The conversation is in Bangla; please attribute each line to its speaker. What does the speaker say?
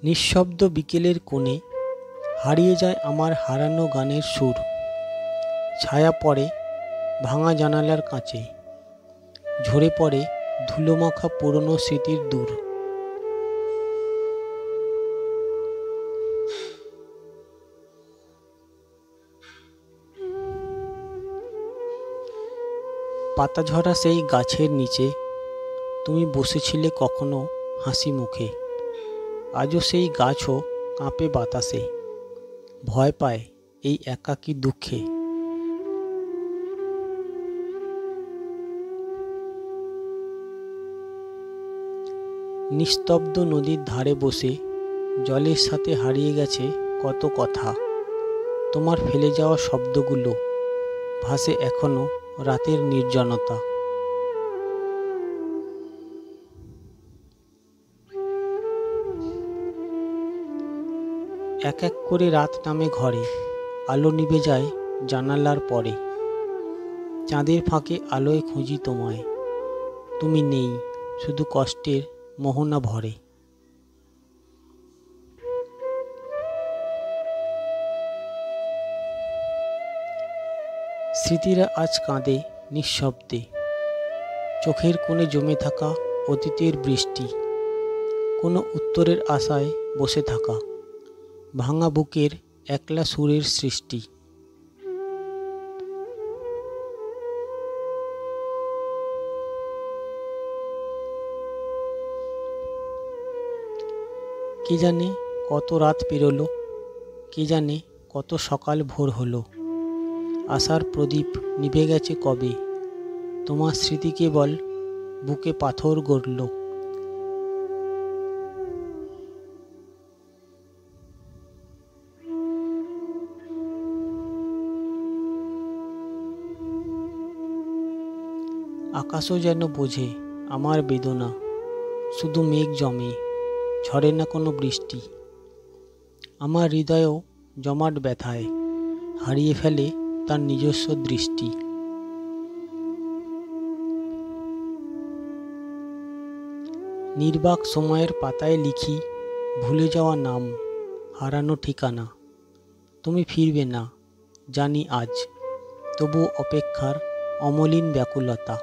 Speaker 1: নিঃশব্দ বিকেলের কোণে হারিয়ে যায় আমার হারানো গানের সুর। ছায়া পড়ে ভাঙা জানালার কাঁচে, ঝরে পড়ে ধুলোমাখা পুরনো স্মৃতির দূর। পাতা ঝরা সেই গাছের নিচে তুমি বসেছিলে কখনো হাসি মুখে। আজও সেই গাছও কাঁপে বাতাসে, ভয় পায় এই একাকী দুঃখে। নিস্তব্ধ নদীর ধারে বসে জলের সাথে হারিয়ে গেছে কত কথা। তোমার ফেলে যাওয়া শব্দগুলো ভাসে এখনো রাতের নির্জনতা। এক এক করে রাত নামে ঘরে, আলো নিভে যায় জানালার পরে। চাঁদের ফাঁকে আলোয় খুঁজি তোমায়, তুমি নেই, শুধু কষ্টের মোহনা ভরে। স্মৃতিরা আজ কাঁদে নিঃশব্দে, চোখের কোণে জমে থাকা অতীতের বৃষ্টি। কোনো উত্তরের আশায় বসে থাকা, ভাঙা বুকের একলা সুরের সৃষ্টি। কে জানে কত রাত পেরোলো, কে জানে কত সকাল ভোর হলো। আশার প্রদীপ নিভে গেছে কবে, তোমার স্মৃতি কেবল বুকে পাথর গড়ল। আকাশও যেন বোঝে আমার বেদনা, শুধু মেঘ জমে, ঝরে না কোনো বৃষ্টি। আমার হৃদয়ও জমাট ব্যথায় হারিয়ে ফেলে তার নিজস্ব দৃষ্টি। নির্বাক সময়ের পাতায় লিখি ভুলে যাওয়া নাম, হারানো ঠিকানা। তুমি ফিরবে না জানি আজ, তবু অপেক্ষার অমলিন ব্যাকুলতা।